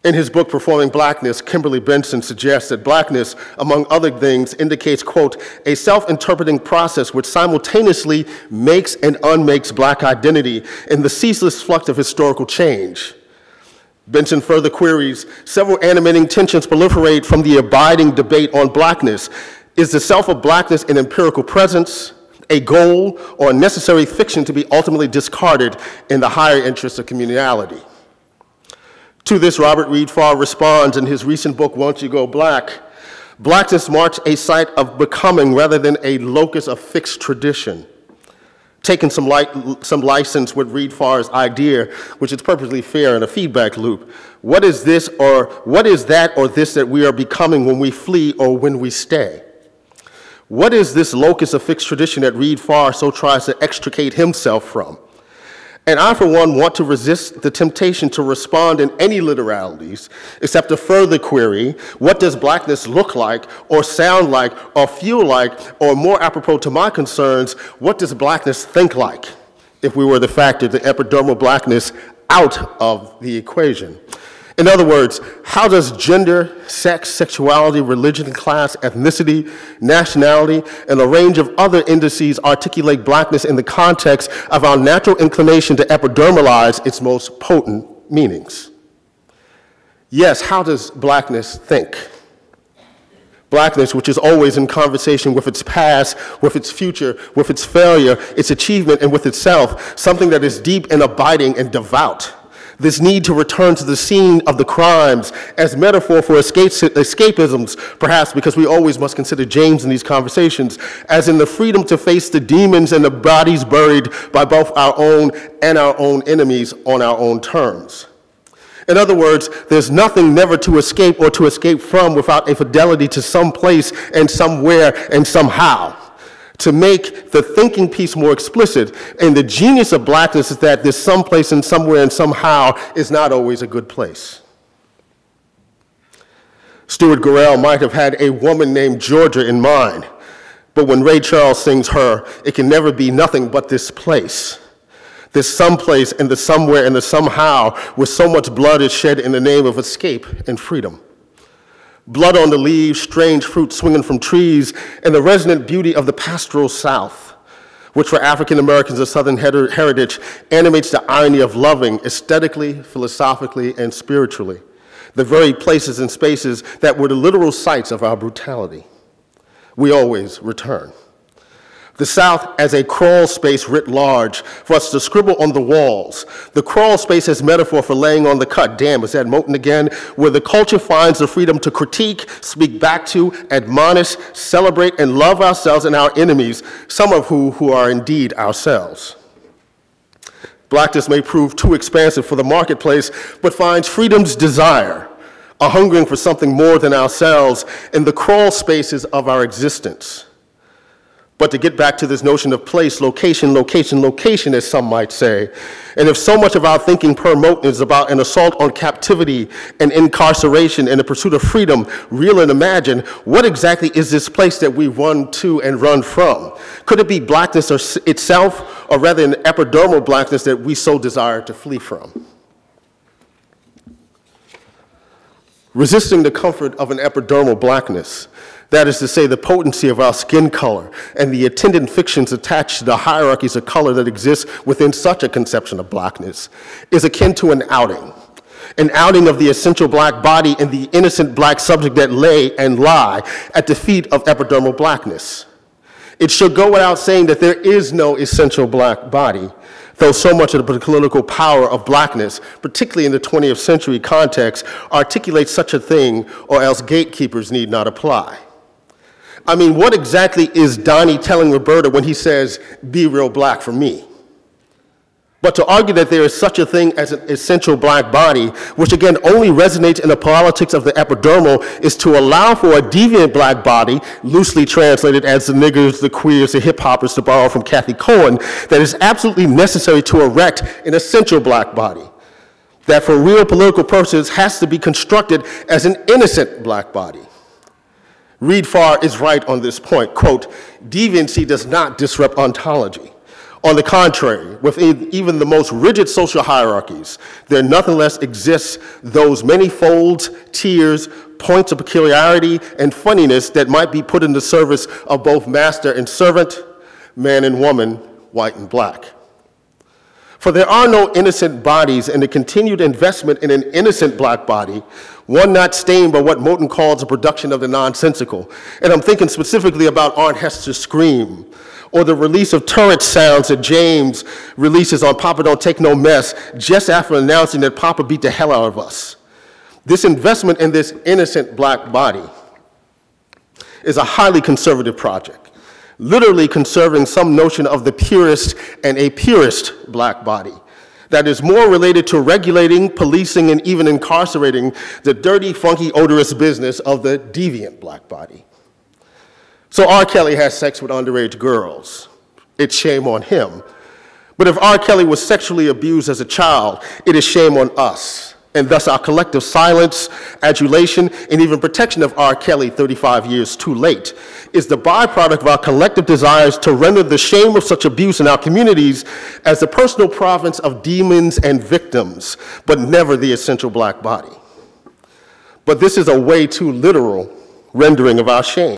In his book, Performing Blackness, Kimberly Benson suggests that blackness, among other things, indicates, quote, a self-interpreting process which simultaneously makes and unmakes black identity in the ceaseless flux of historical change. Benson further queries, several animating tensions proliferate from the abiding debate on blackness. Is the self of blackness an empirical presence, a goal, or a necessary fiction to be ultimately discarded in the higher interests of communality? To this, Robert Reed Farr responds in his recent book, Won't You Go Black? Blackness marks a site of becoming rather than a locus of fixed tradition. Taking some license with Reed Farr's idea, which is perfectly fair in a feedback loop. What is this or what is that or this that we are becoming when we flee or when we stay? What is this locus of fixed tradition that Reed Farr so tries to extricate himself from? And I, for one, want to resist the temptation to respond in any literalities, except to further query, what does blackness look like, or sound like, or feel like, or more apropos to my concerns, what does blackness think like, if we were to factor the epidermal blackness out of the equation? In other words, how does gender, sex, sexuality, religion, class, ethnicity, nationality, and a range of other indices articulate blackness in the context of our natural inclination to epidermalize its most potent meanings? Yes, how does blackness think? Blackness, which is always in conversation with its past, with its future, with its failure, its achievement, and with itself, something that is deep and abiding and devout. This need to return to the scene of the crimes as metaphor for escapisms, perhaps because we always must consider James in these conversations, as in the freedom to face the demons and the bodies buried by both our own and our own enemies on our own terms. In other words, there's nothing never to escape or to escape from without a fidelity to some place and somewhere and somehow. To make the thinking piece more explicit, and the genius of blackness is that this someplace and somewhere and somehow is not always a good place. Stuart Gorell might have had a woman named Georgia in mind, but when Ray Charles sings her, it can never be nothing but this place. This someplace and the somewhere and the somehow where so much blood is shed in the name of escape and freedom. Blood on the leaves, strange fruit swinging from trees, and the resonant beauty of the pastoral South, which for African Americans of Southern heritage animates the irony of loving aesthetically, philosophically, and spiritually, the very places and spaces that were the literal sites of our brutality. We always return. The South as a crawl space writ large for us to scribble on the walls. The crawl space as metaphor for laying on the cut. Damn, is that Moten again? Where the culture finds the freedom to critique, speak back to, admonish, celebrate, and love ourselves and our enemies, some of who are indeed ourselves. Blackness may prove too expansive for the marketplace, but finds freedom's desire, a hungering for something more than ourselves in the crawl spaces of our existence. But to get back to this notion of place, location, location, location, as some might say, and if so much of our thinking per Moten is about an assault on captivity and incarceration and the pursuit of freedom, real and imagined, what exactly is this place that we run to and run from? Could it be blackness itself, or rather an epidermal blackness that we so desire to flee from? Resisting the comfort of an epidermal blackness, that is to say, the potency of our skin color and the attendant fictions attached to the hierarchies of color that exist within such a conception of blackness, is akin to an outing of the essential black body and the innocent black subject that lay and lie at the feet of epidermal blackness. It should go without saying that there is no essential black body, though so much of the political power of blackness, particularly in the 20th century context, articulates such a thing, or else gatekeepers need not apply. I mean, what exactly is Donnie telling Roberta when he says, be real black for me? But to argue that there is such a thing as an essential black body, which again only resonates in the politics of the epidermal, is to allow for a deviant black body, loosely translated as the niggers, the queers, the hip hoppers, to borrow from Kathy Cohen, that is absolutely necessary to erect an essential black body, that for real political purposes has to be constructed as an innocent black body. Reed Farr is right on this point. Quote, deviancy does not disrupt ontology. On the contrary, within even the most rigid social hierarchies, there nonetheless exists those many folds, tiers, points of peculiarity, and funniness that might be put in the service of both master and servant, man and woman, white and black. For there are no innocent bodies, and the continued investment in an innocent black body, one not stained by what Moten calls a production of the nonsensical. And I'm thinking specifically about Aunt Hester's scream, or the release of turret sounds that James releases on Papa Don't Take No Mess just after announcing that Papa beat the hell out of us. This investment in this innocent black body is a highly conservative project, literally conserving some notion of the purest and a purist black body that is more related to regulating, policing, and even incarcerating the dirty, funky, odorous business of the deviant black body. So R. Kelly has sex with underage girls. It's shame on him. But if R. Kelly was sexually abused as a child, it is shame on us. And thus our collective silence, adulation, and even protection of R. Kelly 35 years too late is the byproduct of our collective desires to render the shame of such abuse in our communities as the personal province of demons and victims, but never the essential black body. But this is a way too literal rendering of our shame.